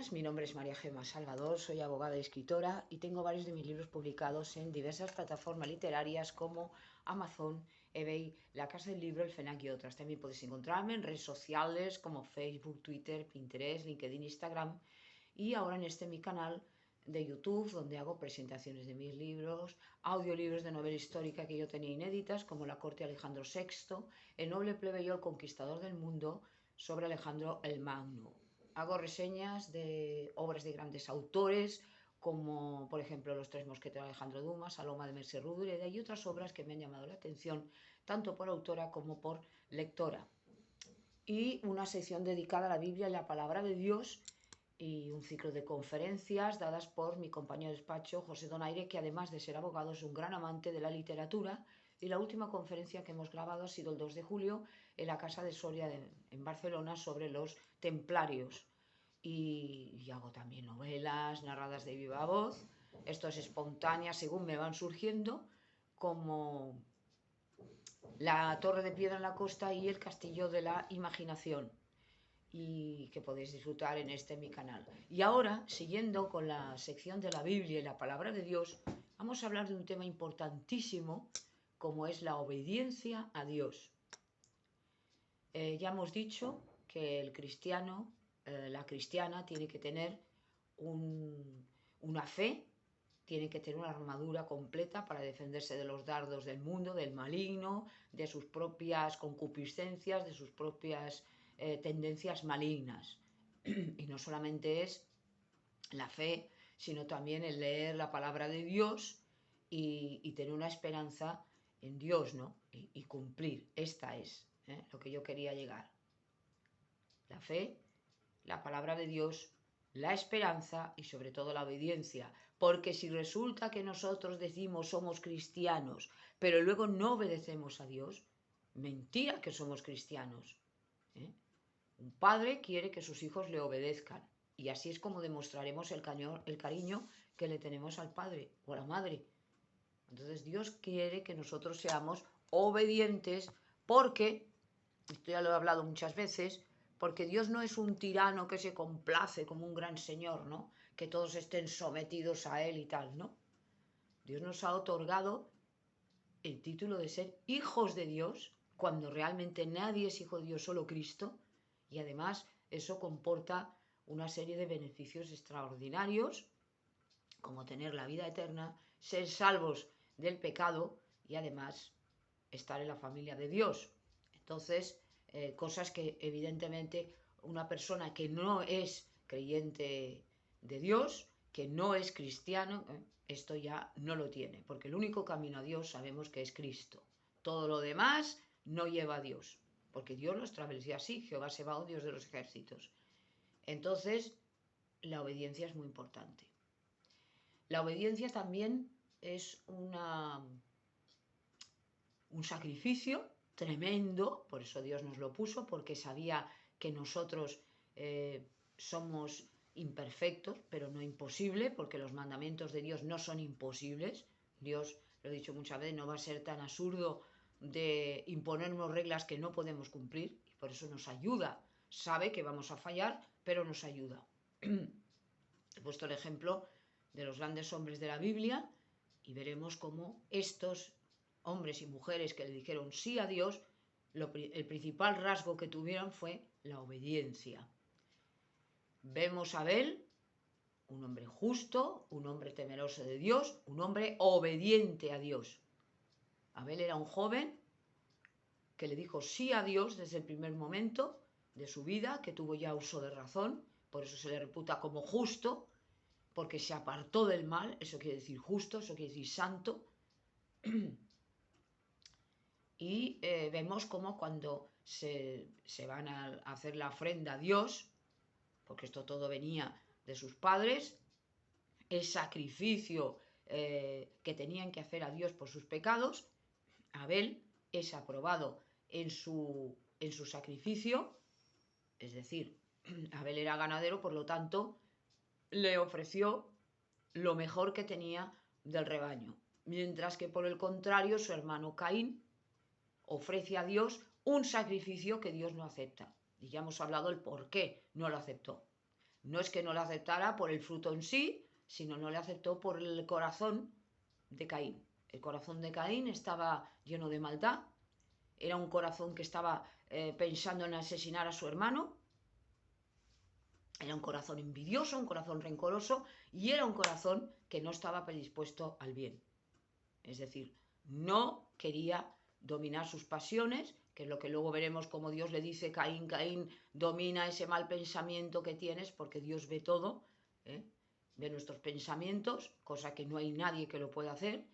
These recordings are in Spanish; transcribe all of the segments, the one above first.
días, mi nombre es María Gemma Salvador, soy abogada y escritora y tengo varios de mis libros publicados en diversas plataformas literarias como Amazon, eBay, La Casa del Libro, El FNAC y otras. También podéis encontrarme en redes sociales como Facebook, Twitter, Pinterest, LinkedIn, Instagram y ahora en mi canal de YouTube, donde hago presentaciones de mis libros, audiolibros de novela histórica que yo tenía inéditas, como La corte de Alejandro VI, El noble plebeyo, el conquistador del mundo, sobre Alejandro el Magno. Hago reseñas de obras de grandes autores, como por ejemplo Los tres mosqueteros de Alejandro Dumas, Saloma de Mercè Rodoreda y otras obras que me han llamado la atención, tanto por autora como por lectora. Y una sección dedicada a la Biblia y la palabra de Dios, y un ciclo de conferencias dadas por mi compañero de despacho, José Donaire, que además de ser abogado es un gran amante de la literatura, y la última conferencia que hemos grabado ha sido el 2 de julio en la Casa de Soria en Barcelona sobre los templarios. Y hago también novelas narradas de viva voz. Esto es espontánea según me van surgiendo, como La Torre de Piedra en la Costa y El Castillo de la Imaginación, y que podéis disfrutar en mi canal. Y ahora, siguiendo con la sección de la Biblia y la palabra de Dios, vamos a hablar de un tema importantísimo como es la obediencia a Dios. Ya hemos dicho que el cristiano, la cristiana, tiene que tener una fe, tiene que tener una armadura completa para defenderse de los dardos del mundo, del maligno, de sus propias concupiscencias, de sus propias tendencias malignas. Y no solamente es la fe, sino también el leer la palabra de Dios y tener una esperanza en Dios, ¿no? Y cumplir. Esta es lo que yo quería llegar. La fe, la palabra de Dios, la esperanza y sobre todo la obediencia. Porque si resulta que nosotros decimos somos cristianos, pero luego no obedecemos a Dios, mentira que somos cristianos. Un padre quiere que sus hijos le obedezcan, y así es como demostraremos el cariño que le tenemos al padre o a la madre. Entonces Dios quiere que nosotros seamos obedientes porque, esto ya lo he hablado muchas veces, porque Dios no es un tirano que se complace como un gran señor, ¿no? Que todos estén sometidos a él y tal, ¿no? Dios nos ha otorgado el título de ser hijos de Dios, cuando realmente nadie es hijo de Dios, solo Cristo, y además eso comporta una serie de beneficios extraordinarios, como tener la vida eterna, ser salvos del pecado y además estar en la familia de Dios. Entonces, cosas que evidentemente una persona que no es creyente de Dios, que no es cristiano, esto ya no lo tiene, porque el único camino a Dios sabemos que es Cristo. Todo lo demás no lleva a Dios, porque Dios lo estableció así, Jehová Sebaot, Dios de los ejércitos. Entonces, la obediencia es muy importante. La obediencia también es un sacrificio tremendo, por eso Dios nos lo puso, porque sabía que nosotros somos imperfectos, pero no imposible, porque los mandamientos de Dios no son imposibles. Dios, lo he dicho muchas veces, no va a ser tan absurdo de imponernos reglas que no podemos cumplir, y por eso nos ayuda. Sabe que vamos a fallar, pero nos ayuda. He puesto el ejemplo de los grandes hombres de la Biblia y veremos cómo estos hombres y mujeres que le dijeron sí a Dios, el principal rasgo que tuvieron fue la obediencia. Vemos a Abel, un hombre justo, un hombre temeroso de Dios, un hombre obediente a Dios. Abel era un joven que le dijo sí a Dios desde el primer momento de su vida, que tuvo ya uso de razón, por eso se le reputa como justo, porque se apartó del mal, eso quiere decir justo, eso quiere decir santo. Y vemos como cuando se van a hacer la ofrenda a Dios, porque esto todo venía de sus padres, el sacrificio que tenían que hacer a Dios por sus pecados, Abel es aprobado en su sacrificio, es decir, Abel era ganadero, por lo tanto, le ofreció lo mejor que tenía del rebaño, mientras que por el contrario su hermano Caín ofrece a Dios un sacrificio que Dios no acepta. Y ya hemos hablado el por qué no lo aceptó. No es que no le aceptara por el fruto en sí, sino no le aceptó por el corazón de Caín. El corazón de Caín estaba lleno de maldad, era un corazón que estaba pensando en asesinar a su hermano, era un corazón envidioso, un corazón rencoroso, y era un corazón que no estaba predispuesto al bien. Es decir, no quería dominar sus pasiones, que es lo que luego veremos como Dios le dice: Caín, Caín, domina ese mal pensamiento que tienes, porque Dios ve todo, ve nuestros pensamientos, cosa que no hay nadie que lo pueda hacer,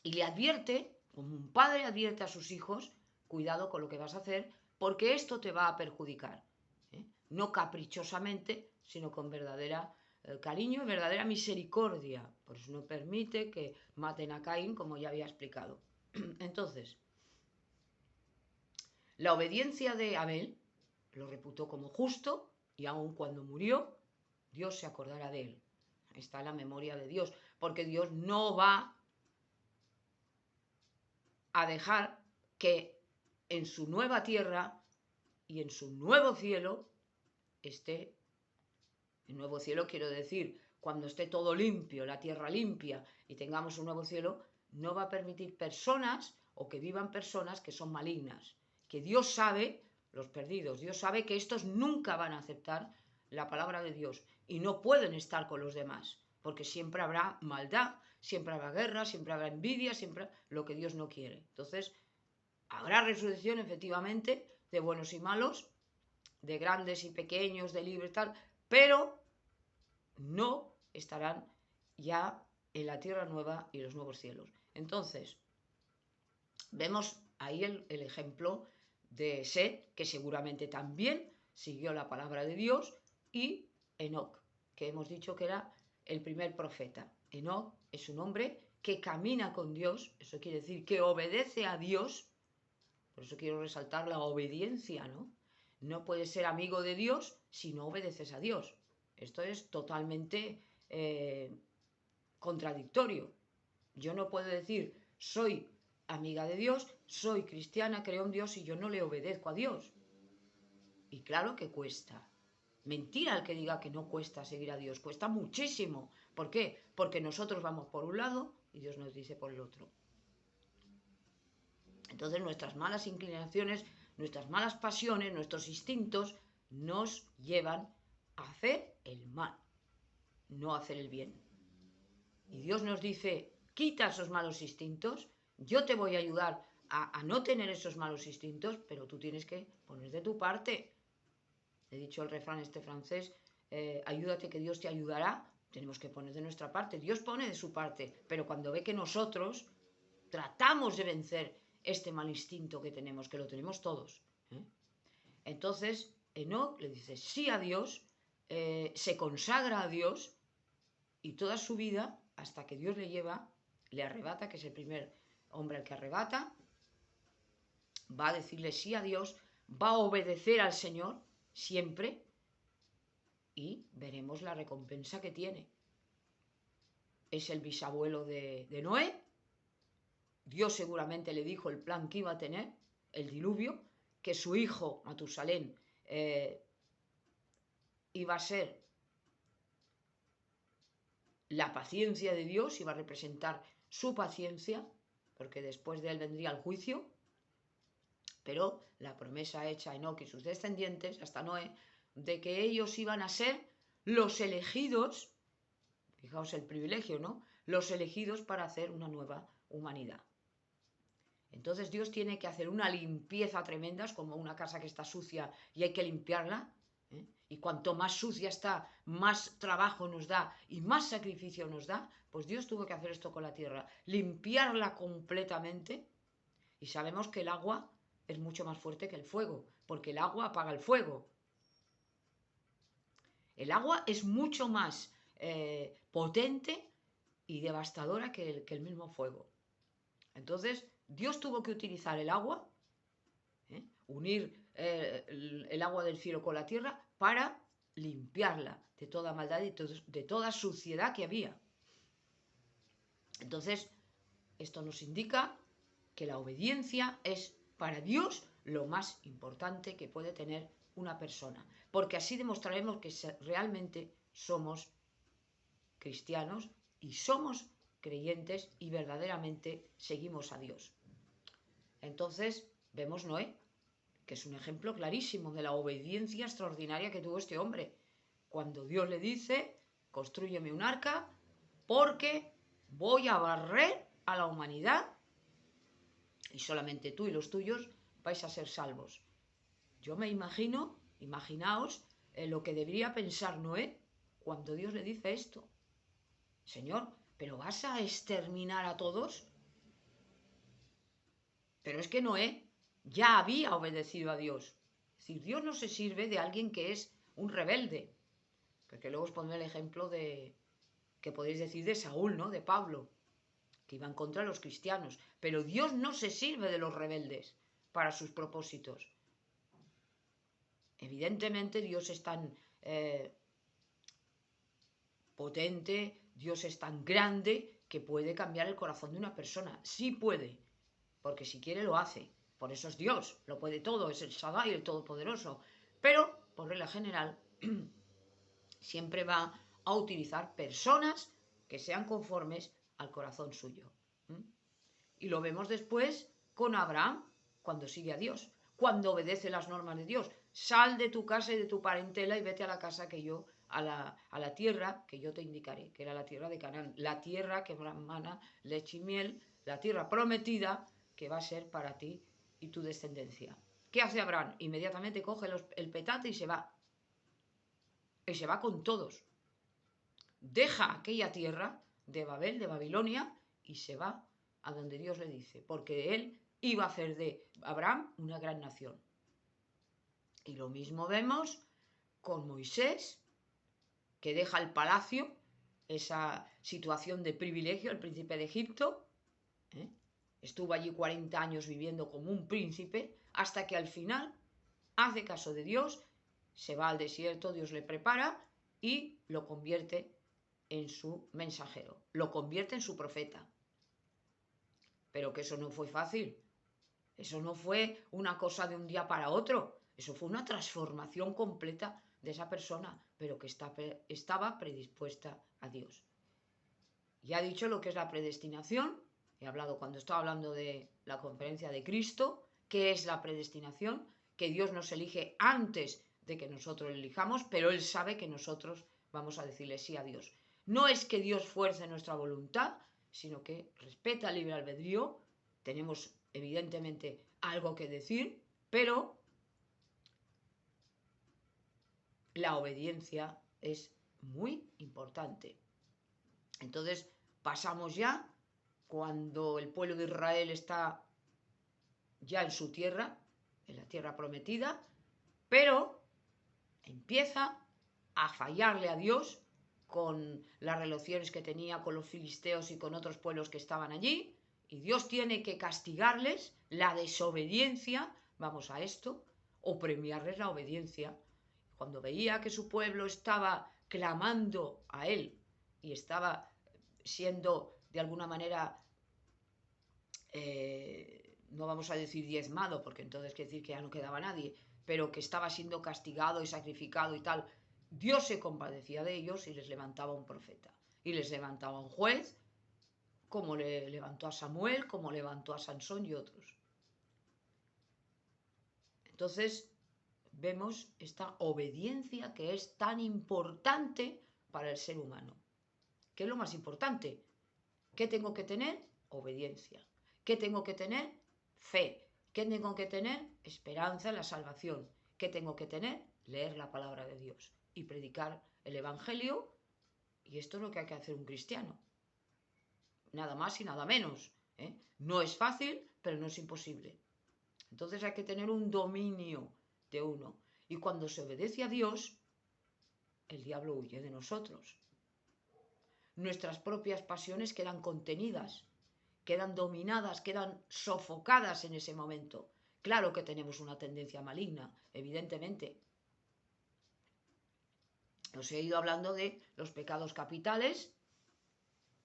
y le advierte, como un padre advierte a sus hijos: cuidado con lo que vas a hacer, porque esto te va a perjudicar, no caprichosamente, sino con verdadera cariño y verdadera misericordia. Por eso no permite que maten a Caín, como ya había explicado. Entonces, la obediencia de Abel lo reputó como justo, y aun cuando murió, Dios se acordará de él. Ahí está la memoria de Dios, porque Dios no va a dejar que en su nueva tierra y en su nuevo cielo esté. El nuevo cielo, quiero decir, cuando esté todo limpio, la tierra limpia, y tengamos un nuevo cielo, no va a permitir personas, o que vivan personas que son malignas, que Dios sabe, los perdidos, Dios sabe que estos nunca van a aceptar la palabra de Dios y no pueden estar con los demás, porque siempre habrá maldad, siempre habrá guerra, siempre habrá envidia, siempre lo que Dios no quiere. Entonces, habrá resurrección, efectivamente, de buenos y malos, de grandes y pequeños, de libres y tal, pero no estarán ya en la tierra nueva y los nuevos cielos. Entonces, vemos ahí el ejemplo de Set, que seguramente también siguió la palabra de Dios, y Enoc, que hemos dicho que era el primer profeta. Enoc es un hombre que camina con Dios, eso quiere decir que obedece a Dios. Por eso quiero resaltar la obediencia, ¿no? No puedes ser amigo de Dios si no obedeces a Dios. Esto es totalmente contradictorio. Yo no puedo decir: soy amiga de Dios, soy cristiana, creo en Dios, y yo no le obedezco a Dios. Y claro que cuesta. Mentira el que diga que no cuesta seguir a Dios, cuesta muchísimo. ¿Por qué? Porque nosotros vamos por un lado y Dios nos dice por el otro. Entonces nuestras malas inclinaciones, nuestras malas pasiones, nuestros instintos nos llevan a hacer el mal, no a hacer el bien. Y Dios nos dice: quita esos malos instintos, yo te voy a ayudar a no tener esos malos instintos, pero tú tienes que poner de tu parte. He dicho el refrán este francés: ayúdate que Dios te ayudará. Tenemos que poner de nuestra parte. Dios pone de su parte, pero cuando ve que nosotros tratamos de vencer este mal instinto que tenemos, que lo tenemos todos, entonces Enoc le dice sí a Dios, se consagra a Dios, y toda su vida, hasta que Dios le lleva, le arrebata, que es el primer hombre al que arrebata, va a decirle sí a Dios, va a obedecer al Señor siempre, y veremos la recompensa que tiene. Es el bisabuelo de Noé. Dios seguramente le dijo el plan que iba a tener, el diluvio, que su hijo Matusalén iba a ser la paciencia de Dios, iba a representar su paciencia, porque después de él vendría el juicio. Pero la promesa hecha a Enoc y sus descendientes, hasta Noé, de que ellos iban a ser los elegidos, fijaos el privilegio, ¿no? Los elegidos para hacer una nueva humanidad. Entonces Dios tiene que hacer una limpieza tremenda, es como una casa que está sucia y hay que limpiarla, y cuanto más sucia está, más trabajo nos da y más sacrificio nos da. Pues Dios tuvo que hacer esto con la tierra, limpiarla completamente. Y sabemos que el agua es mucho más fuerte que el fuego, porque el agua apaga el fuego. El agua es mucho más potente y devastadora que el mismo fuego. Entonces, Dios tuvo que utilizar el agua, unir el agua del cielo con la tierra, para limpiarla de toda maldad y de toda suciedad que había. Entonces, esto nos indica que la obediencia es para Dios lo más importante que puede tener una persona, porque así demostraremos que realmente somos cristianos y somos creyentes y verdaderamente seguimos a Dios. Entonces vemos Noé, que es un ejemplo clarísimo de la obediencia extraordinaria que tuvo este hombre. Cuando Dios le dice, constrúyeme un arca porque voy a barrer a la humanidad y solamente tú y los tuyos vais a ser salvos. Yo me imagino, imaginaos lo que debería pensar Noé cuando Dios le dice esto. Señor, ¿pero vas a exterminar a todos? Pero es que Noé ya había obedecido a Dios. Es decir, Dios no se sirve de alguien que es un rebelde. Porque luego os pondré el ejemplo de, que podéis decir de Saúl, ¿no? De Pablo, que iba en contra de los cristianos. Pero Dios no se sirve de los rebeldes para sus propósitos. Evidentemente Dios es tan potente, Dios es tan grande que puede cambiar el corazón de una persona. Sí puede, porque si quiere lo hace. Por eso es Dios, lo puede todo, es el Shaddai, el Todopoderoso. Pero, por regla general, siempre va a utilizar personas que sean conformes al corazón suyo. Y lo vemos después con Abraham, cuando sigue a Dios, cuando obedece las normas de Dios. Sal de tu casa y de tu parentela y vete a la casa que yo, a la tierra que yo te indicaré, que era la tierra de Canaán, la tierra que emana leche y miel, la tierra prometida que va a ser para ti y tu descendencia. ¿Qué hace Abraham? Inmediatamente coge el petate y se va. Y se va con todos. Deja aquella tierra de Babel, de Babilonia, y se va a donde Dios le dice, porque él iba a hacer de Abraham una gran nación. Y lo mismo vemos con Moisés, que deja el palacio, esa situación de privilegio, el príncipe de Egipto, estuvo allí 40 años viviendo como un príncipe, hasta que al final hace caso de Dios, se va al desierto, Dios le prepara y lo convierte en su mensajero, lo convierte en su profeta. Pero que eso no fue fácil, eso no fue una cosa de un día para otro, eso fue una transformación completa de esa persona, pero que estaba predispuesta a Dios. Ya he dicho lo que es la predestinación, he hablado cuando estaba hablando de la conferencia de Cristo, qué es la predestinación, que Dios nos elige antes de que nosotros le elijamos, pero Él sabe que nosotros vamos a decirle sí a Dios. No es que Dios fuerce nuestra voluntad, sino que respeta el libre albedrío, tenemos evidentemente algo que decir, pero la obediencia es muy importante. Entonces pasamos ya, cuando el pueblo de Israel está ya en su tierra, en la tierra prometida, pero empieza a fallarle a Dios con las relaciones que tenía con los filisteos y con otros pueblos que estaban allí, y Dios tiene que castigarles la desobediencia, vamos a esto, o premiarles la obediencia. Cuando veía que su pueblo estaba clamando a Él y estaba siendo de alguna manera, no vamos a decir diezmado, porque entonces quiere decir que ya no quedaba nadie, pero que estaba siendo castigado y sacrificado y tal, Dios se compadecía de ellos y les levantaba un profeta, y les levantaba un juez, como le levantó a Samuel, como levantó a Sansón y otros. Entonces vemos esta obediencia que es tan importante para el ser humano. ¿Qué es lo más importante? ¿Qué tengo que tener? Obediencia. ¿Qué tengo que tener? Fe. ¿Qué tengo que tener? Esperanza en la salvación. ¿Qué tengo que tener? Leer la palabra de Dios y predicar el Evangelio. Y esto es lo que hay que hacer un cristiano. Nada más y nada menos. No es fácil, pero no es imposible. Entonces hay que tener un dominio de uno. Y cuando se obedece a Dios, el diablo huye de nosotros. Nuestras propias pasiones quedan contenidas, quedan dominadas, quedan sofocadas en ese momento. Claro que tenemos una tendencia maligna, evidentemente. Os he ido hablando de los pecados capitales,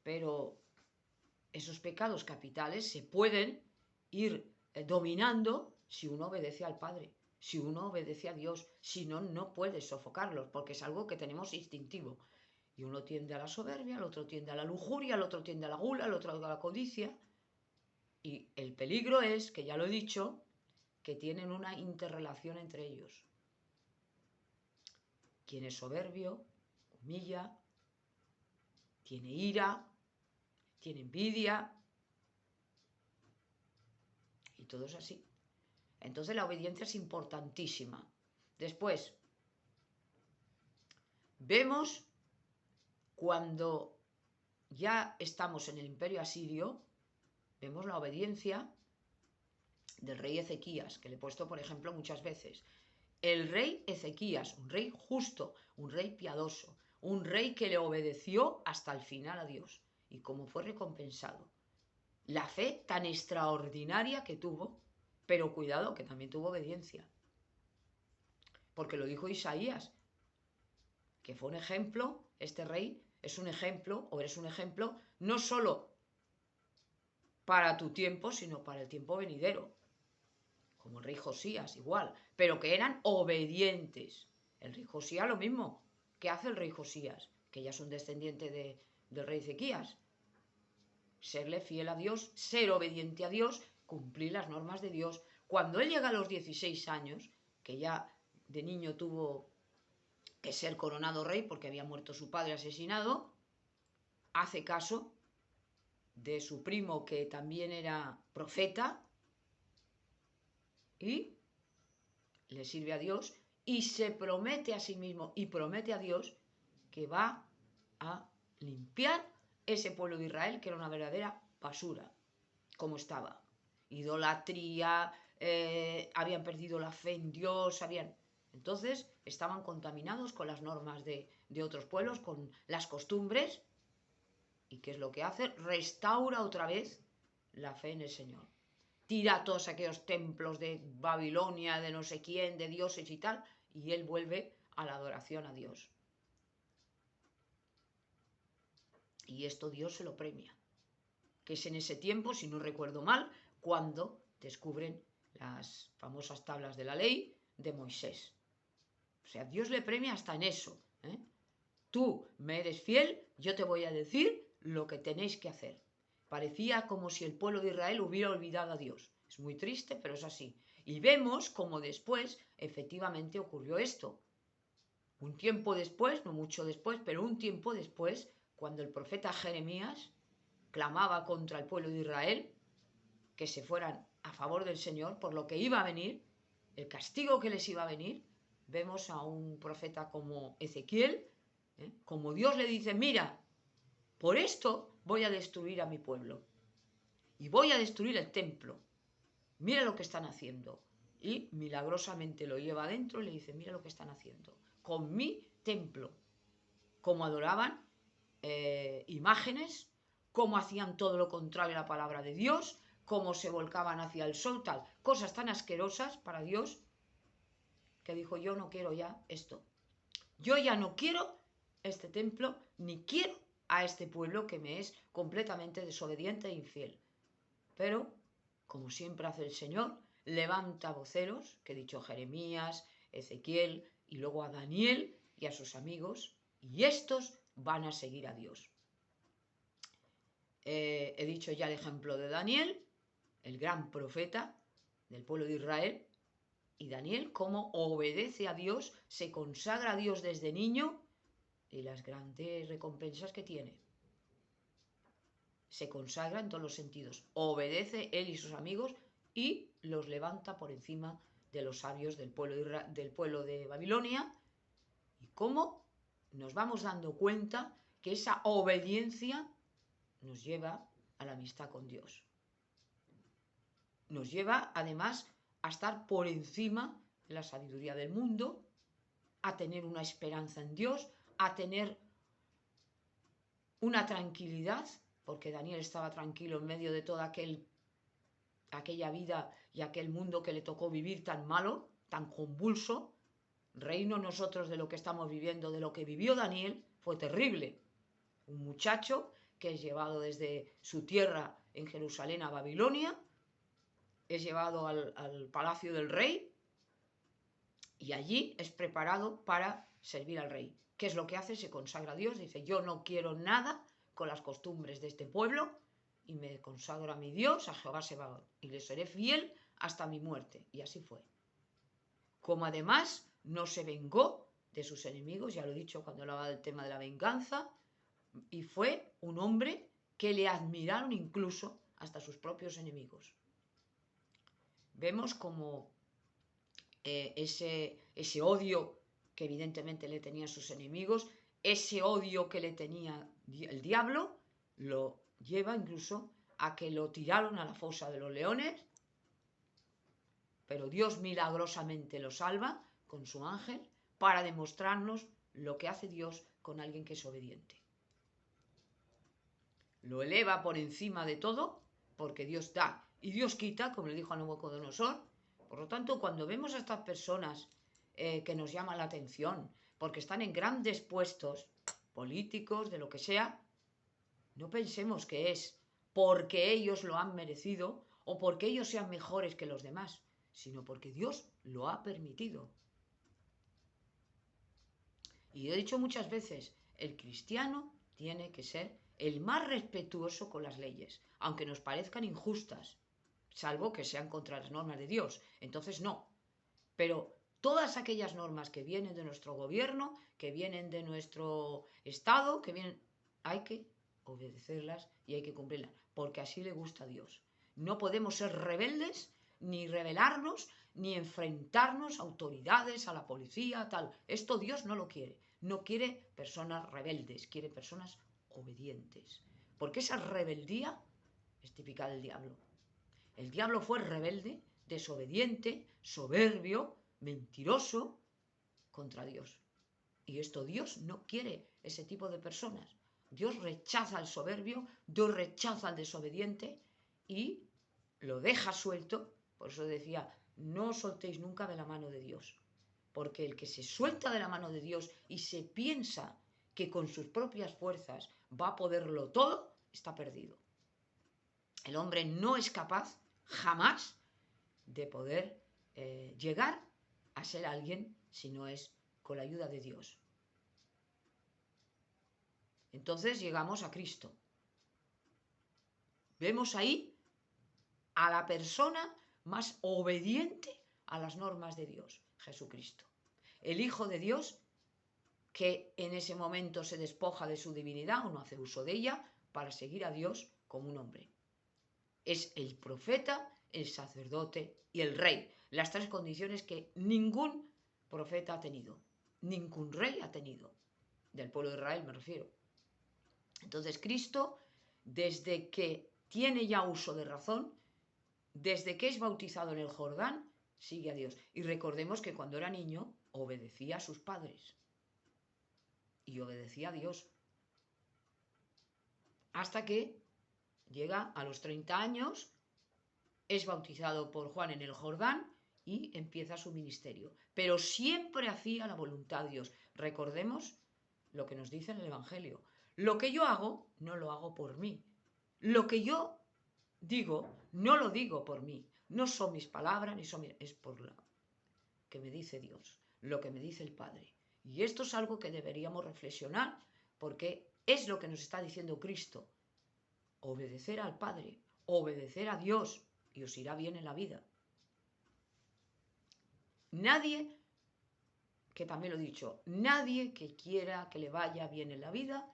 pero esos pecados capitales se pueden ir dominando si uno obedece al Padre. si uno obedece a Dios. Si no, no puedes sofocarlos, porque es algo que tenemos instintivo. Y uno tiende a la soberbia, el otro tiende a la lujuria, el otro tiende a la gula, el otro a la codicia. Y el peligro es, que ya lo he dicho, que tienen una interrelación entre ellos. Quien es soberbio, humilla, tiene ira, tiene envidia, y todo es así. Entonces la obediencia es importantísima. Después, vemos cuando ya estamos en el imperio asirio, vemos la obediencia del rey Ezequías, que le he puesto por ejemplo muchas veces. El rey Ezequías, un rey justo, un rey piadoso, un rey que le obedeció hasta el final a Dios, y cómo fue recompensado. La fe tan extraordinaria que tuvo, pero cuidado, que también tuvo obediencia. Porque lo dijo Isaías, que fue un ejemplo, este rey es un ejemplo, o eres un ejemplo, no solo para tu tiempo, sino para el tiempo venidero. Como el rey Josías, igual, pero que eran obedientes. El rey Josías lo mismo. ¿Qué hace el rey Josías? Que ya es un descendiente del rey Ezequías. Serle fiel a Dios, ser obediente a Dios, cumplir las normas de Dios. Cuando él llega a los 16 años, que ya de niño tuvo que ser coronado rey porque había muerto su padre asesinado, hace caso de su primo que también era profeta y le sirve a Dios y se promete a sí mismo y promete a Dios que va a limpiar ese pueblo de Israel, que era una verdadera basura, como estaba. Idolatría, habían perdido la fe en Dios, entonces estaban contaminados con las normas de otros pueblos, con las costumbres. ¿Y qué es lo que hace? Restaura otra vez la fe en el Señor. Tira todos aquellos templos de Babilonia, de no sé quién, de dioses y tal, y él vuelve a la adoración a Dios. Y esto Dios se lo premia. Que es en ese tiempo, si no recuerdo mal, cuando descubren las famosas tablas de la ley de Moisés. O sea, Dios le premia hasta en eso. Tú me eres fiel, yo te voy a decir lo que tenéis que hacer. Parecía como si el pueblo de Israel hubiera olvidado a Dios. Es muy triste, pero es así. Y vemos como después efectivamente ocurrió esto. Un tiempo después, no mucho después, pero un tiempo después, cuando el profeta Jeremías clamaba contra el pueblo de Israel, que se fueran a favor del Señor por lo que iba a venir, el castigo que les iba a venir, vemos a un profeta como Ezequiel, como Dios le dice, mira, por esto voy a destruir a mi pueblo y voy a destruir el templo. Mira lo que están haciendo. Y milagrosamente lo lleva adentro y le dice, mira lo que están haciendo con mi templo. Cómo adoraban imágenes, cómo hacían todo lo contrario a la palabra de Dios, cómo se volcaban hacia el sol, tal. Cosas tan asquerosas para Dios que dijo, yo no quiero ya esto. Yo ya no quiero este templo, ni quiero a este pueblo que me es completamente desobediente e infiel. Pero, como siempre hace el Señor, levanta voceros, que he dicho Jeremías, Ezequiel, y luego a Daniel y a sus amigos, y estos van a seguir a Dios. He dicho ya el ejemplo de Daniel, el gran profeta del pueblo de Israel, y Daniel cómo obedece a Dios, se consagra a Dios desde niño y las grandes recompensas que tiene. Se consagra en todos los sentidos, obedece él y sus amigos y los levanta por encima de los sabios del pueblo de Babilonia, y cómo nos vamos dando cuenta que esa obediencia nos lleva a la amistad con Dios. Nos lleva además a estar por encima de la sabiduría del mundo, a tener una esperanza en Dios, a tener una tranquilidad, porque Daniel estaba tranquilo en medio de toda aquella vida y aquel mundo que le tocó vivir tan malo, tan convulso. Reino nosotros de lo que estamos viviendo, de lo que vivió Daniel, fue terrible. Un muchacho que es llevado desde su tierra en Jerusalén a Babilonia, es llevado al palacio del rey, Y allí es preparado para servir al rey. ¿Qué es lo que hace? Se consagra a Dios, dice, yo no quiero nada con las costumbres de este pueblo y me consagro a mi Dios, a Jehová Sebaot, y le seré fiel hasta mi muerte. Y así fue. Como además no se vengó de sus enemigos, ya lo he dicho cuando hablaba del tema de la venganza, y fue un hombre que le admiraron incluso hasta sus propios enemigos. Vemos como ese odio que evidentemente le tenían sus enemigos, ese odio que le tenía el diablo, lo lleva incluso a que lo tiraron a la fosa de los leones, pero Dios milagrosamente lo salva con su ángel para demostrarnos lo que hace Dios con alguien que es obediente. Lo eleva por encima de todo, porque Dios da y Dios quita, como le dijo a Nabucodonosor. Por lo tanto, cuando vemos a estas personas que nos llaman la atención, porque están en grandes puestos políticos, de lo que sea, no pensemos que es porque ellos lo han merecido o porque ellos sean mejores que los demás, sino porque Dios lo ha permitido. Y yo he dicho muchas veces, el cristiano tiene que ser el más respetuoso con las leyes, aunque nos parezcan injustas, salvo que sean contra las normas de Dios. Entonces no. Pero todas aquellas normas que vienen de nuestro gobierno, que vienen de nuestro Estado, hay que obedecerlas y hay que cumplirlas, porque así le gusta a Dios. No podemos ser rebeldes, ni rebelarnos, ni enfrentarnos a autoridades, a la policía, tal. Esto Dios no lo quiere. No quiere personas rebeldes, quiere personas obedientes. Porque esa rebeldía es típica del diablo. El diablo fue rebelde, desobediente, soberbio, mentiroso contra Dios. Y esto Dios no quiere ese tipo de personas. Dios rechaza al soberbio, Dios rechaza al desobediente y lo deja suelto. Por eso decía, no os soltéis nunca de la mano de Dios. Porque el que se suelta de la mano de Dios y se piensa que con sus propias fuerzas va a poderlo todo, está perdido. El hombre no es capaz jamás de poder llegar a ser alguien si no es con la ayuda de Dios. Entonces llegamos a Cristo. Vemos ahí a la persona más obediente a las normas de Dios, Jesucristo. El Hijo de Dios que en ese momento se despoja de su divinidad o no hace uso de ella para seguir a Dios como un hombre. Es el profeta, el sacerdote y el rey. Las tres condiciones que ningún profeta ha tenido, ningún rey ha tenido. Del pueblo de Israel me refiero. Entonces Cristo, desde que tiene ya uso de razón, desde que es bautizado en el Jordán, sigue a Dios. Y recordemos que cuando era niño obedecía a sus padres. Y obedecía a Dios. Hasta que llega a los 30 años, es bautizado por Juan en el Jordán y empieza su ministerio. Pero siempre hacía la voluntad de Dios. Recordemos lo que nos dice en el Evangelio. Lo que yo hago, no lo hago por mí. Lo que yo digo, no lo digo por mí. No son mis palabras, es por lo que me dice Dios, lo que me dice el Padre. Y esto es algo que deberíamos reflexionar, porque es lo que nos está diciendo Cristo. Obedecer al Padre, obedecer a Dios, y os irá bien en la vida. Nadie, que también lo he dicho, nadie que quiera que le vaya bien en la vida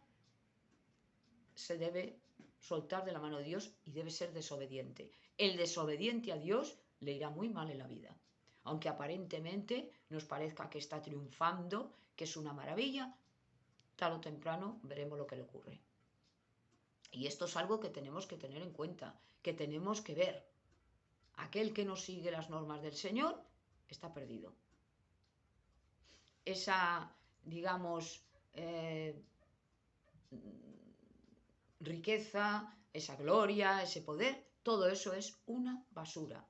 se debe soltar de la mano de Dios y debe ser desobediente. El desobediente a Dios le irá muy mal en la vida. Aunque aparentemente nos parezca que está triunfando, que es una maravilla, tarde o temprano veremos lo que le ocurre. Y esto es algo que tenemos que tener en cuenta, que tenemos que ver. Aquel que no sigue las normas del Señor está perdido. Esa, digamos, riqueza, esa gloria, ese poder, todo eso es una basura.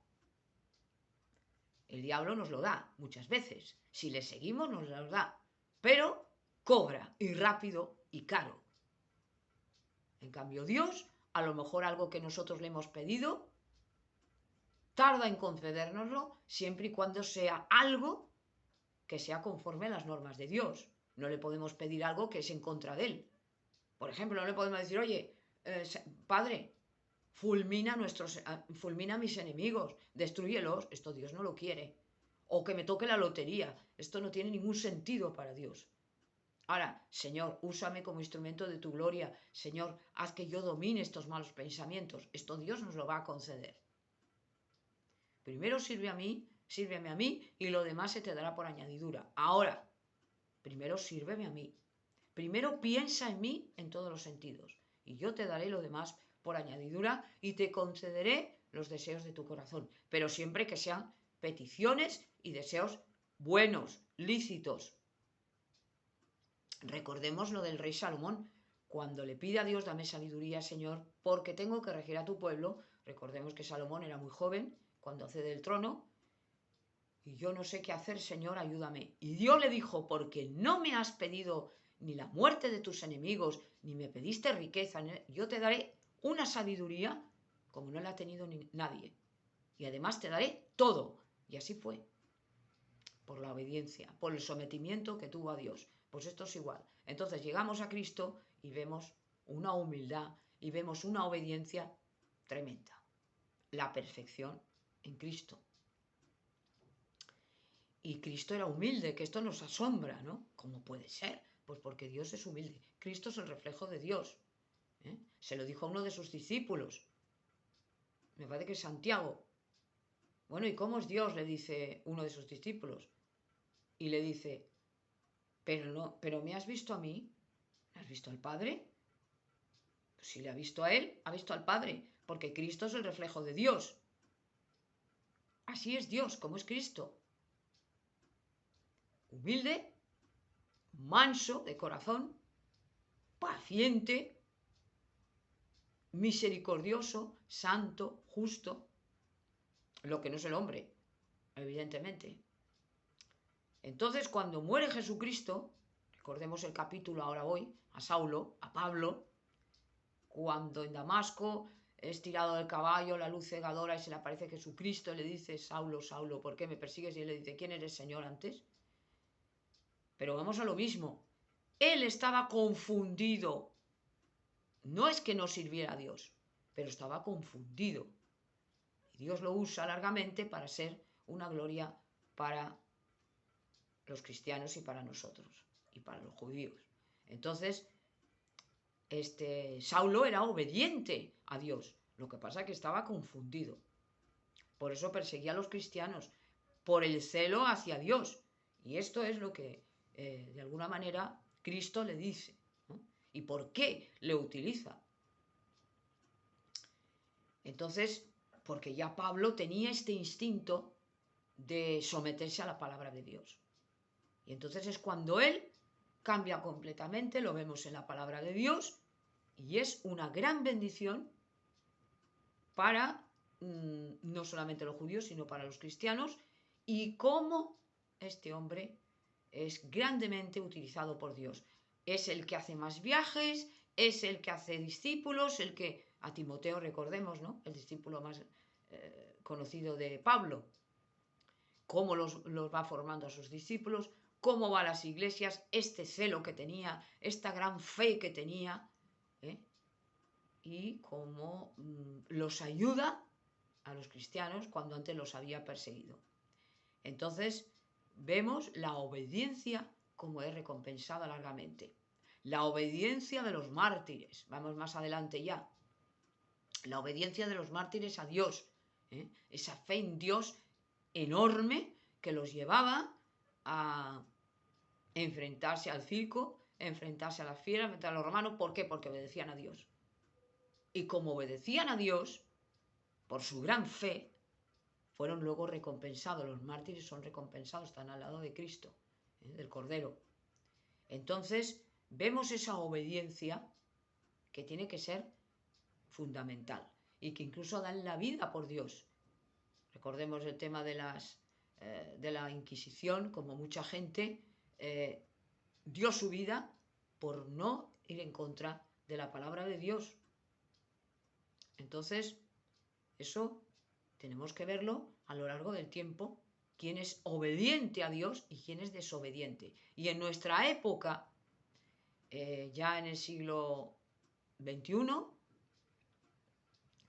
El diablo nos lo da muchas veces. Si le seguimos nos lo da. Pero cobra y rápido y caro. En cambio Dios, a lo mejor algo que nosotros le hemos pedido, tarda en concedérnoslo siempre y cuando sea algo que sea conforme a las normas de Dios. No le podemos pedir algo que es en contra de él. Por ejemplo, no le podemos decir, oye, Padre, fulmina a mis enemigos, destrúyelos. Esto Dios no lo quiere. O que me toque la lotería. Esto no tiene ningún sentido para Dios. Ahora, Señor, úsame como instrumento de tu gloria. Señor, haz que yo domine estos malos pensamientos. Esto Dios nos lo va a conceder. Primero sírveme a mí y lo demás se te dará por añadidura. Ahora, primero sírveme a mí. Primero piensa en mí en todos los sentidos. Y yo te daré lo demás por añadidura y te concederé los deseos de tu corazón. Pero siempre que sean peticiones y deseos buenos, lícitos. Recordemos lo del rey Salomón. Cuando le pide a Dios, dame sabiduría, Señor, porque tengo que regir a tu pueblo. Recordemos que Salomón era muy joven cuando accede el trono. Y yo no sé qué hacer, Señor, ayúdame. Y Dios le dijo, porque no me has pedido ni la muerte de tus enemigos, ni me pediste riqueza, yo te daré una sabiduría como no la ha tenido nadie. Y además te daré todo. Y así fue. Por la obediencia, por el sometimiento que tuvo a Dios. Pues esto es igual. Entonces llegamos a Cristo y vemos una humildad y vemos una obediencia tremenda. La perfección en Cristo. Y Cristo era humilde, que esto nos asombra, ¿no? ¿Cómo puede ser? Pues porque Dios es humilde. Cristo es el reflejo de Dios. Se lo dijo a uno de sus discípulos. Me parece que es Santiago. Bueno, ¿y cómo es Dios? Le dice uno de sus discípulos. Y le dice, pero ¿me has visto a mí? ¿Me has visto al Padre? Pues si le ha visto a él, ha visto al Padre, porque Cristo es el reflejo de Dios. Así es Dios, como es Cristo. Humilde, manso de corazón, paciente, misericordioso, santo, justo, lo que no es el hombre, evidentemente. Entonces, cuando muere Jesucristo, recordemos el capítulo ahora hoy, a Saulo, a Pablo, cuando en Damasco es tirado del caballo, la luz cegadora y se le aparece Jesucristo y le dice, Saulo, Saulo, ¿por qué me persigues? Y él le dice, ¿quién eres, Señor, antes? Pero vamos a lo mismo. Él estaba confundido. No es que no sirviera a Dios, pero estaba confundido. Y Dios lo usa largamente para ser una gloria para los cristianos y para nosotros, y para los judíos. Entonces, Saulo era obediente a Dios. Lo que pasa es que estaba confundido. Por eso perseguía a los cristianos, por el celo hacia Dios. Y esto es lo que, de alguna manera, Cristo le dice, ¿no? ¿Y por qué le utiliza? Entonces, porque ya Pablo tenía este instinto de someterse a la palabra de Dios. Y entonces es cuando él cambia completamente, lo vemos en la palabra de Dios, y es una gran bendición para no solamente los judíos, sino para los cristianos, y cómo este hombre es grandemente utilizado por Dios. Es el que hace más viajes, es el que hace discípulos, el que, a Timoteo recordemos, ¿no? El discípulo más conocido de Pablo, cómo los va formando a sus discípulos, cómo va a las iglesias, este celo que tenía, esta gran fe que tenía, y cómo los ayuda a los cristianos cuando antes los había perseguido. Entonces vemos la obediencia como es recompensada largamente. La obediencia de los mártires, vamos más adelante ya. La obediencia de los mártires a Dios, esa fe en Dios enorme que los llevaba a enfrentarse al circo, enfrentarse a las fieras, enfrentarse a los romanos. ¿Por qué? Porque obedecían a Dios. Y como obedecían a Dios, por su gran fe, fueron luego recompensados. Los mártires son recompensados, están al lado de Cristo, del Cordero. Entonces, vemos esa obediencia que tiene que ser fundamental y que incluso dan la vida por Dios. Recordemos el tema de la Inquisición, como mucha gente dio su vida por no ir en contra de la palabra de Dios. Entonces, eso tenemos que verlo a lo largo del tiempo quién es obediente a Dios y quién es desobediente. Y en nuestra época, ya en el siglo XXI,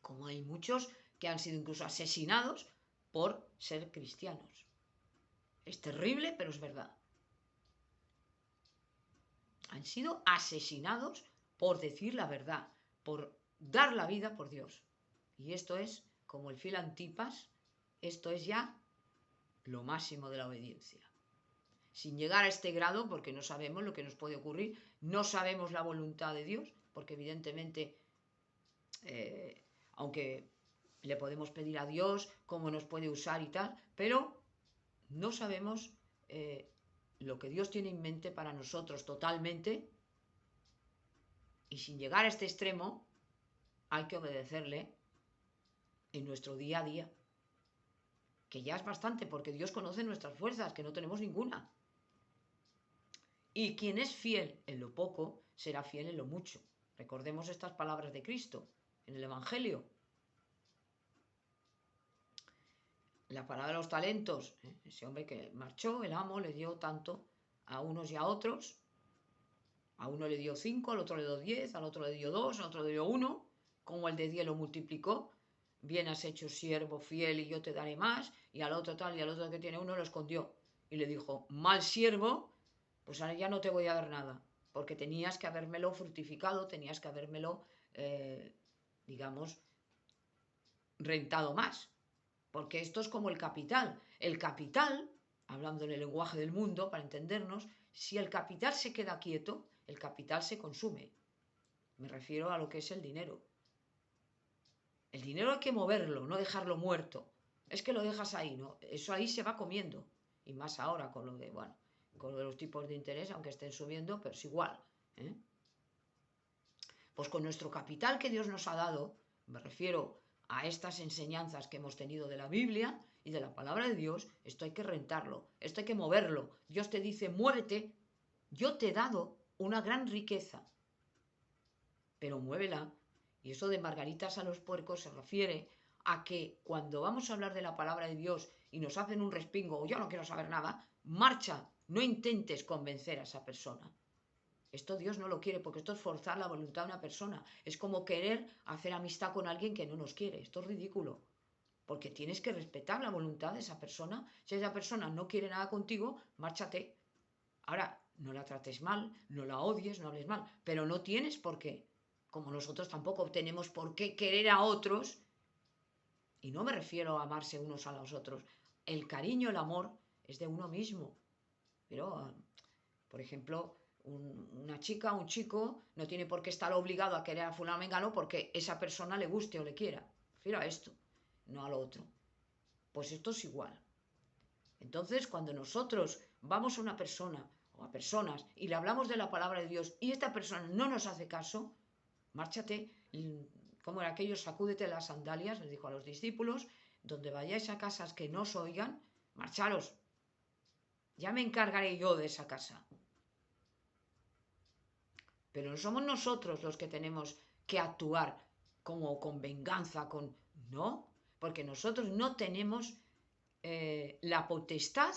como hay muchos que han sido incluso asesinados por ser cristianos. Es terrible, pero es verdad. Han sido asesinados por decir la verdad, por dar la vida por Dios. Y esto es, como el fiel Antipas, esto es ya lo máximo de la obediencia. Sin llegar a este grado, porque no sabemos lo que nos puede ocurrir, no sabemos la voluntad de Dios, porque evidentemente, aunque le podemos pedir a Dios cómo nos puede usar y tal, pero no sabemos lo que Dios tiene en mente para nosotros totalmente, y sin llegar a este extremo hay que obedecerle en nuestro día a día, que ya es bastante, porque Dios conoce nuestras fuerzas, que no tenemos ninguna. Y quien es fiel en lo poco, será fiel en lo mucho. Recordemos estas palabras de Cristo en el Evangelio. La palabra de los talentos, ese hombre que marchó, el amo le dio tanto a unos y a otros. A uno le dio 5, al otro le dio 10, al otro le dio 2, al otro le dio 1. Como el de 10 lo multiplicó. Bien has hecho, siervo fiel, y yo te daré más. Y al otro tal, y al otro que tiene 1 lo escondió. Y le dijo, mal siervo, pues ahora ya no te voy a dar nada. Porque tenías que habérmelo fructificado, tenías que habérmelo, digamos, rentado más. Porque esto es como el capital. El capital, hablando en el lenguaje del mundo, para entendernos, si el capital se queda quieto, el capital se consume. Me refiero a lo que es el dinero. El dinero hay que moverlo, no dejarlo muerto. Es que lo dejas ahí, ¿no? Eso ahí se va comiendo. Y más ahora con lo de, bueno, con lo de los tipos de interés, aunque estén subiendo, pero es igual. Pues con nuestro capital que Dios nos ha dado, me refiero a estas enseñanzas que hemos tenido de la Biblia y de la palabra de Dios, esto hay que rentarlo, esto hay que moverlo. Dios te dice, muévete, yo te he dado una gran riqueza, pero muévela. Y eso de margaritas a los puercos se refiere a que cuando vamos a hablar de la palabra de Dios y nos hacen un respingo o yo no quiero saber nada, marcha, no intentes convencer a esa persona. Esto Dios no lo quiere, porque esto es forzar la voluntad de una persona. Es como querer hacer amistad con alguien que no nos quiere. Esto es ridículo, porque tienes que respetar la voluntad de esa persona. Si esa persona no quiere nada contigo, márchate. Ahora, no la trates mal, no la odies, no hables mal, pero no tienes por qué. Como nosotros tampoco tenemos por qué querer a otros, y no me refiero a amarse unos a los otros. El cariño, el amor, es de uno mismo. Pero, por ejemplo, una chica, un chico, no tiene por qué estar obligado a querer a fulano mengano porque esa persona le guste o le quiera. Refiero a esto, no a lo otro. Pues esto es igual. Entonces, cuando nosotros vamos a una persona o a personas y le hablamos de la palabra de Dios y esta persona no nos hace caso, márchate, como era aquello, sacúdete las sandalias, les dijo a los discípulos, donde vayáis a casas que no os oigan, marcharos. Ya me encargaré yo de esa casa. Pero no somos nosotros los que tenemos que actuar como con venganza, no, porque nosotros no tenemos la potestad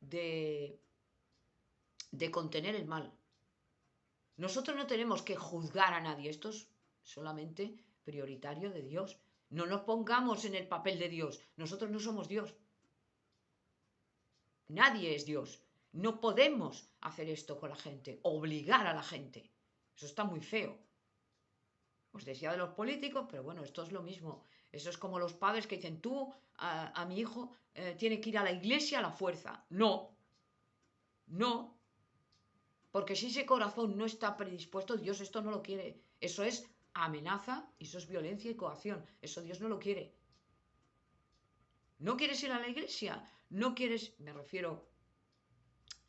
de contener el mal. Nosotros no tenemos que juzgar a nadie, esto es solamente prioritario de Dios. No nos pongamos en el papel de Dios, nosotros no somos Dios. Nadie es Dios. No podemos hacer esto con la gente, obligar a la gente. Eso está muy feo. Os decía de los políticos, pero bueno, esto es lo mismo. Eso es como los padres que dicen, tú a mi hijo tiene que ir a la iglesia a la fuerza. No, no. Porque si ese corazón no está predispuesto, Dios esto no lo quiere. Eso es amenaza, eso es violencia y coacción. Eso Dios no lo quiere. ¿No quieres ir a la iglesia? ¿No quieres, me refiero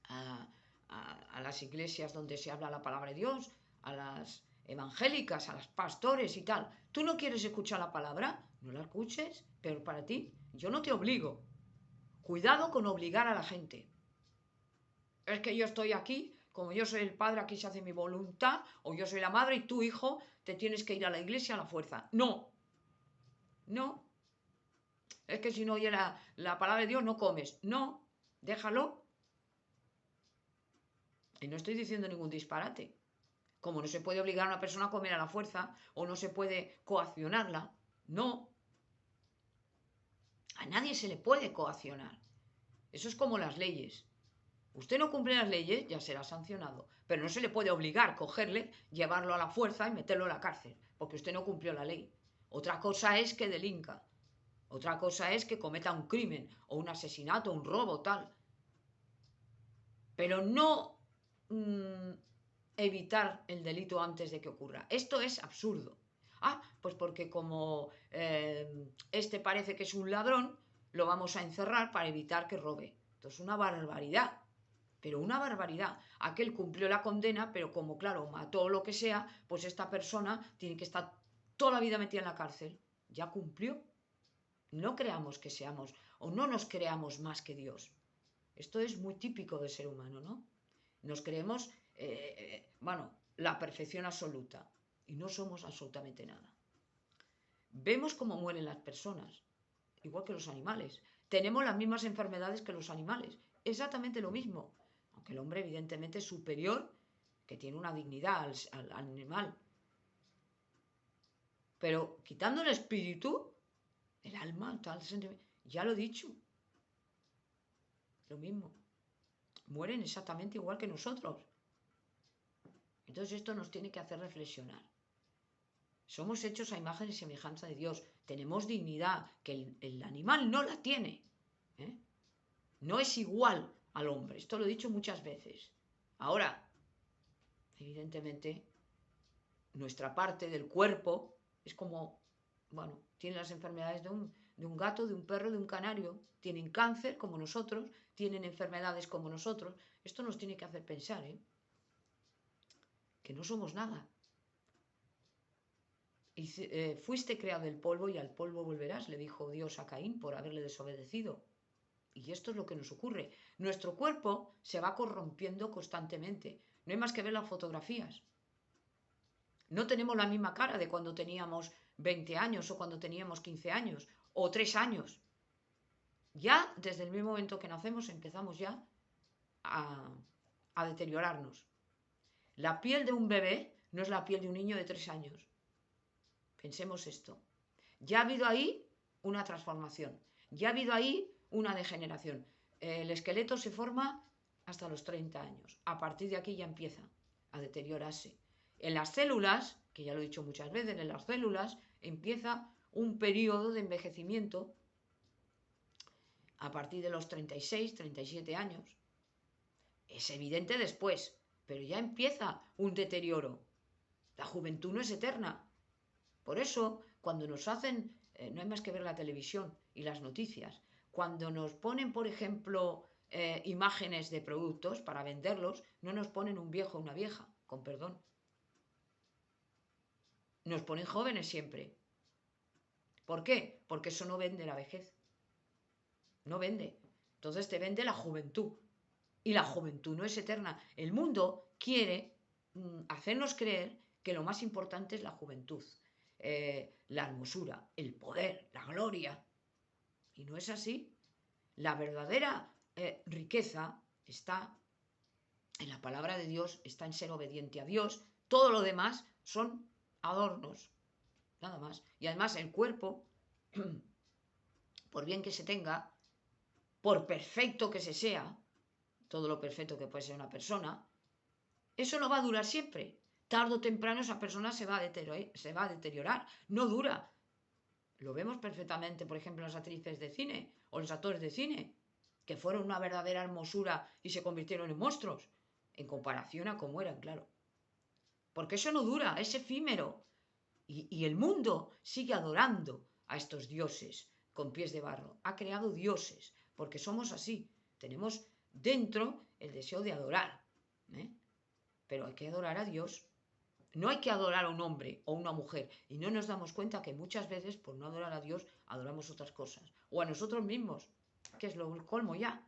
a las iglesias donde se habla la palabra de Dios, a las evangélicas, a los pastores y tal? ¿Tú no quieres escuchar la palabra? No la escuches, pero para ti, yo no te obligo. Cuidado con obligar a la gente. Es que yo estoy aquí, como yo soy el padre, aquí se hace mi voluntad, o yo soy la madre y tú, hijo, te tienes que ir a la iglesia a la fuerza. No, no. Es que si no oye la palabra de Dios no comes. No, déjalo. Y no estoy diciendo ningún disparate. Como no se puede obligar a una persona a comer a la fuerza o no se puede coaccionarla. No. A nadie se le puede coaccionar. Eso es como las leyes. Usted no cumple las leyes, ya será sancionado. Pero no se le puede obligar, cogerle, llevarlo a la fuerza y meterlo en la cárcel, porque usted no cumplió la ley. Otra cosa es que delinca. Otra cosa es que cometa un crimen, o un asesinato, un robo, tal. Pero no evitar el delito antes de que ocurra. Esto es absurdo. Ah, pues porque como este parece que es un ladrón, lo vamos a encerrar para evitar que robe. Esto es una barbaridad. Pero una barbaridad. Aquel cumplió la condena, pero como, claro, mató o lo que sea, pues esta persona tiene que estar toda la vida metida en la cárcel. Ya cumplió. No creamos que seamos, o no nos creamos más que Dios. Esto es muy típico del ser humano, ¿no? Nos creemos, la perfección absoluta. Y no somos absolutamente nada. Vemos cómo mueren las personas, igual que los animales. Tenemos las mismas enfermedades que los animales. Exactamente lo mismo. Aunque el hombre evidentemente es superior, que tiene una dignidad al animal. Pero quitando el espíritu, el alma, tal sentimiento, ya lo he dicho. Lo mismo. Mueren exactamente igual que nosotros. Entonces esto nos tiene que hacer reflexionar. Somos hechos a imagen y semejanza de Dios. Tenemos dignidad, que el animal no la tiene. No es igual al hombre. Esto lo he dicho muchas veces. Ahora, evidentemente, nuestra parte del cuerpo es como, tiene las enfermedades de un gato, de un perro, de un canario. Tienen cáncer como nosotros, tienen enfermedades como nosotros. Esto nos tiene que hacer pensar, que no somos nada. Y fuiste creado del polvo y al polvo volverás, le dijo Dios a Caín por haberle desobedecido. Y esto es lo que nos ocurre. Nuestro cuerpo se va corrompiendo constantemente. No hay más que ver las fotografías. No tenemos la misma cara de cuando teníamos 20 años o cuando teníamos 15 años o 3 años. Ya desde el mismo momento que nacemos empezamos ya a deteriorarnos. La piel de un bebé no es la piel de un niño de 3 años. Pensemos esto. Ya ha habido ahí una transformación. Ya ha habido ahí una degeneración. El esqueleto se forma hasta los 30 años. A partir de aquí ya empieza a deteriorarse. En las células, que ya lo he dicho muchas veces, en las células empieza un periodo de envejecimiento a partir de los 36, 37 años. Es evidente después, pero ya empieza un deterioro. La juventud no es eterna. Por eso, cuando nos hacen, no hay más que ver la televisión y las noticias, cuando nos ponen, por ejemplo, imágenes de productos para venderlos, no nos ponen un viejo o una vieja, con perdón. Nos ponen jóvenes siempre. ¿Por qué? Porque eso no vende la vejez. No vende. Entonces te vende la juventud. Y la juventud no es eterna. El mundo quiere hacernos creer que lo más importante es la juventud, la hermosura, el poder, la gloria. Y no es así. La verdadera riqueza está en la palabra de Dios, está en ser obediente a Dios. Todo lo demás son adornos, nada más. Y además el cuerpo, por bien que se tenga, por perfecto que se sea, todo lo perfecto que puede ser una persona, eso no va a durar siempre. Tarde o temprano esa persona se va a deteriorar. No dura. Lo vemos perfectamente, por ejemplo, en las actrices de cine o los actores de cine, que fueron una verdadera hermosura y se convirtieron en monstruos, en comparación a cómo eran, claro. Porque eso no dura, es efímero. Y el mundo sigue adorando a estos dioses con pies de barro. Ha creado dioses, porque somos así. Tenemos dentro el deseo de adorar. Pero hay que adorar a Dios. No hay que adorar a un hombre o una mujer. Y no nos damos cuenta que muchas veces, por no adorar a Dios, adoramos otras cosas. O a nosotros mismos, que es lo colmo ya.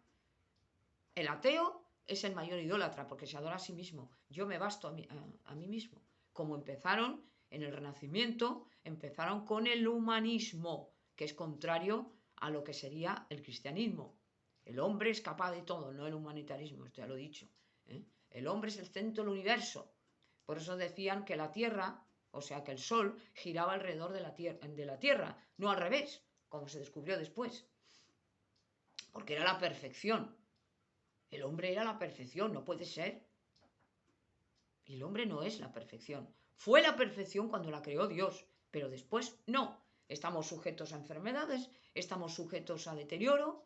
El ateo es el mayor idólatra porque se adora a sí mismo. Yo me basto a mí mismo. Como empezaron en el Renacimiento, empezaron con el humanismo, que es contrario a lo que sería el cristianismo. El hombre es capaz de todo, no el humanitarismo, esto ya lo he dicho. El hombre es el centro del universo. Por eso decían que la Tierra, o sea que el Sol, giraba alrededor de la Tierra, no al revés, como se descubrió después. Porque era la perfección. El hombre era la perfección, no puede ser. Y el hombre no es la perfección. Fue la perfección cuando la creó Dios, pero después no. Estamos sujetos a enfermedades, estamos sujetos a deterioro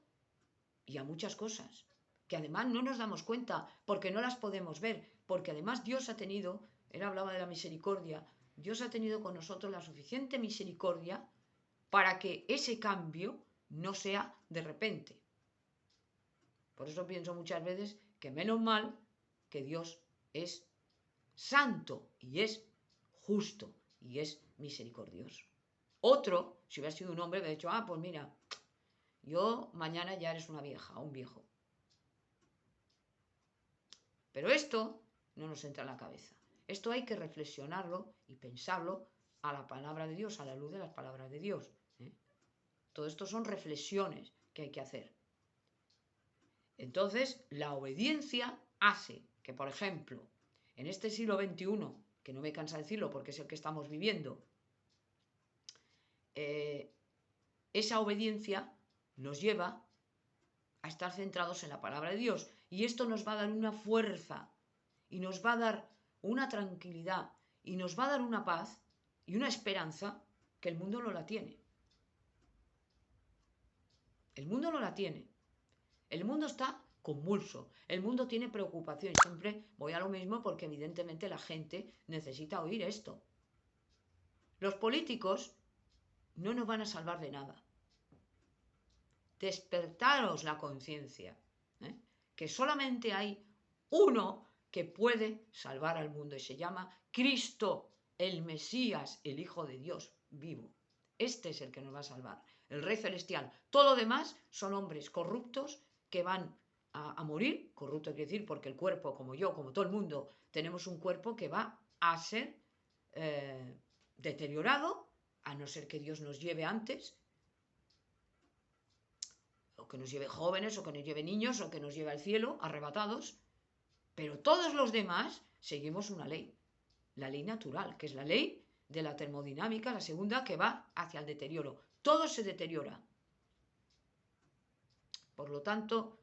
y a muchas cosas, que además no nos damos cuenta porque no las podemos ver, porque además Dios ha tenido, él hablaba de la misericordia, Dios ha tenido con nosotros la suficiente misericordia para que ese cambio no sea de repente. Por eso pienso muchas veces que menos mal que Dios es santo y es justo y es misericordioso. Otro, si hubiera sido un hombre, hubiera dicho, pues mira, yo mañana ya eres una vieja o un viejo. Pero esto no nos entra en la cabeza. Esto hay que reflexionarlo y pensarlo a la palabra de Dios, a la luz de las palabras de Dios. Todo esto son reflexiones que hay que hacer. Entonces, la obediencia hace que, por ejemplo, en este siglo XXI, que no me cansa decirlo porque es el que estamos viviendo, esa obediencia nos lleva a estar centrados en la palabra de Dios. Y esto nos va a dar una fuerza y nos va a dar una tranquilidad y nos va a dar una paz y una esperanza que el mundo no la tiene. El mundo no la tiene. El mundo está convulso. El mundo tiene preocupación. Siempre voy a lo mismo porque evidentemente la gente necesita oír esto. Los políticos no nos van a salvar de nada. Despertaros la conciencia, que solamente hay uno que puede salvar al mundo y se llama Cristo, el Mesías, el Hijo de Dios vivo. Este es el que nos va a salvar, el Rey Celestial. Todo lo demás son hombres corruptos que van a morir. Corrupto quiere decir porque el cuerpo, como yo, como todo el mundo, tenemos un cuerpo que va a ser deteriorado, a no ser que Dios nos lleve antes, o que nos lleve jóvenes, o que nos lleve niños, o que nos lleve al cielo, arrebatados. Pero todos los demás seguimos una ley, la ley natural, que es la ley de la termodinámica, la segunda, que va hacia el deterioro. Todo se deteriora. Por lo tanto,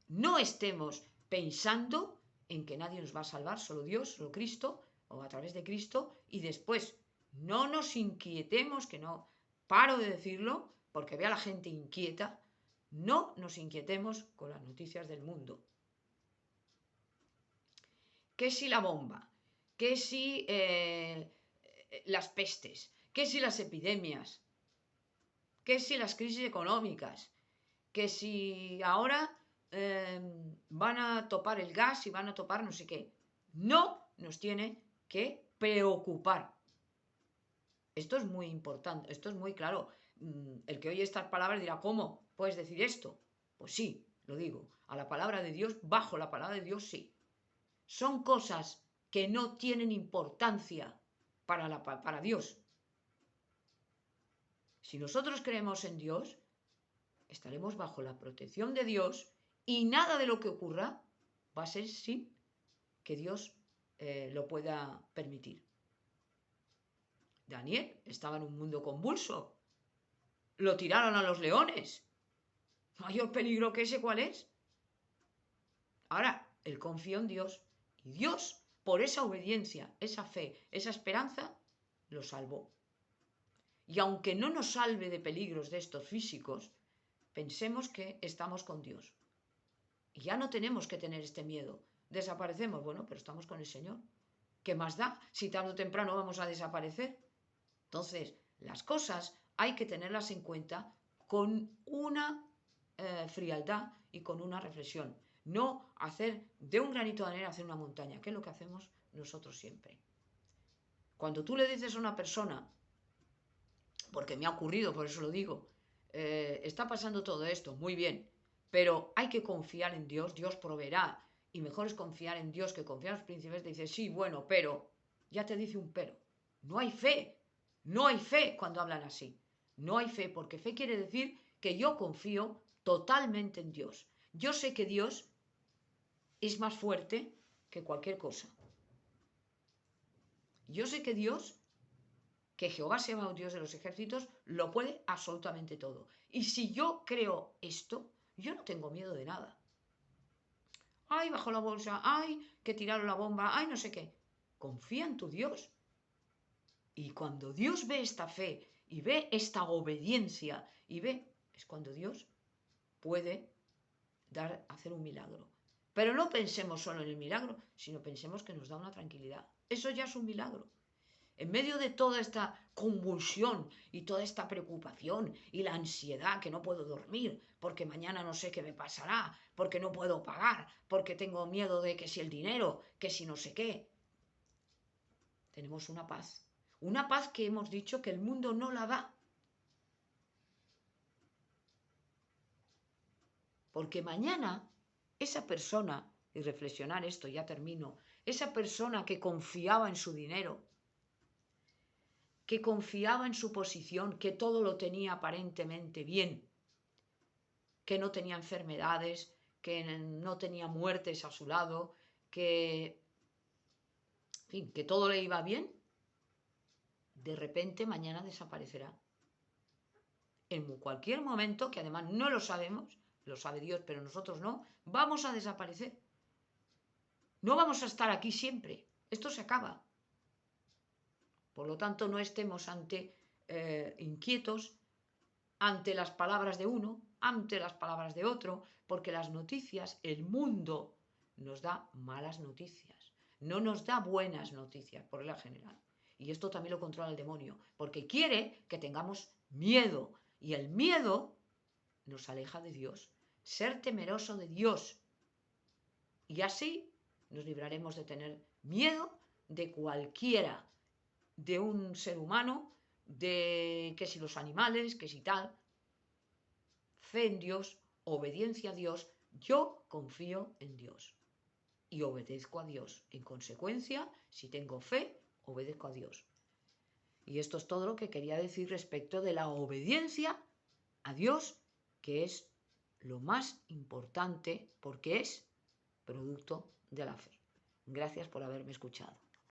no estemos pensando en que nadie nos va a salvar, solo Dios, solo Cristo, o a través de Cristo, y después no nos inquietemos, que no paro de decirlo, porque veo a la gente inquieta, no nos inquietemos con las noticias del mundo. ¿Qué si la bomba? ¿Qué si las pestes? ¿Qué si las epidemias? ¿Qué si las crisis económicas? ¿Qué si ahora van a topar el gas y van a topar no sé qué? No nos tiene que preocupar. Esto es muy importante, esto es muy claro. El que oye estas palabras dirá, ¿cómo puedes decir esto? Pues sí, lo digo. A la palabra de Dios, bajo la palabra de Dios, sí. Son cosas que no tienen importancia para Dios. Si nosotros creemos en Dios, estaremos bajo la protección de Dios y nada de lo que ocurra va a ser sin que Dios lo pueda permitir. Daniel estaba en un mundo convulso. Lo tiraron a los leones. Mayor peligro que ese, ¿cuál es? Ahora, él confió en Dios. Y Dios, por esa obediencia, esa fe, esa esperanza, lo salvó. Y aunque no nos salve de peligros de estos físicos, pensemos que estamos con Dios. Y ya no tenemos que tener este miedo. Desaparecemos, bueno, pero estamos con el Señor. ¿Qué más da? Si tarde o temprano vamos a desaparecer. Entonces, las cosas hay que tenerlas en cuenta con una frialdad y con una reflexión. No hacer de un granito de arena hacer una montaña, que es lo que hacemos nosotros siempre. Cuando tú le dices a una persona, porque me ha ocurrido, por eso lo digo, está pasando todo esto, muy bien, pero hay que confiar en Dios, Dios proveerá, y mejor es confiar en Dios que confiar en los príncipes. Te dice, sí, bueno, pero, ya te dice un pero. No hay fe cuando hablan así. No hay fe, porque fe quiere decir que yo confío totalmente en Dios. Yo sé que Dios es más fuerte que cualquier cosa. Yo sé que Dios, que Jehová Sebaot, Dios de los ejércitos, lo puede absolutamente todo. Y si yo creo esto, yo no tengo miedo de nada. Ay, bajó la bolsa, ay, que tiraron la bomba, ay, no sé qué. Confía en tu Dios. Y cuando Dios ve esta fe y ve esta obediencia y ve, es cuando Dios puede hacer un milagro. Pero no pensemos solo en el milagro, sino pensemos que nos da una tranquilidad. Eso ya es un milagro. En medio de toda esta convulsión y toda esta preocupación y la ansiedad, que no puedo dormir porque mañana no sé qué me pasará, porque no puedo pagar, porque tengo miedo de que si el dinero, que si no sé qué, tenemos una paz que hemos dicho que el mundo no la da. Porque mañana esa persona, y reflexionar esto, ya termino, esa persona que confiaba en su dinero, que confiaba en su posición, que todo lo tenía aparentemente bien, que no tenía enfermedades, que no tenía muertes a su lado, que, en fin, que todo le iba bien, de repente mañana desaparecerá. En cualquier momento, que además no lo sabemos, lo sabe Dios, pero nosotros no, vamos a desaparecer. No vamos a estar aquí siempre. Esto se acaba. Por lo tanto, no estemos inquietos ante las palabras de uno, ante las palabras de otro, porque las noticias, el mundo nos da malas noticias, no nos da buenas noticias por regla general. Y esto también lo controla el demonio, porque quiere que tengamos miedo, y el miedo nos aleja de Dios. Ser temeroso de Dios, y así nos libraremos de tener miedo de cualquiera, de un ser humano, de que si los animales, que si tal. Fe en Dios, obediencia a Dios, yo confío en Dios y obedezco a Dios. En consecuencia, si tengo fe, obedezco a Dios. Y esto es todo lo que quería decir respecto de la obediencia a Dios, que es lo más importante porque es producto de la fe. Gracias por haberme escuchado.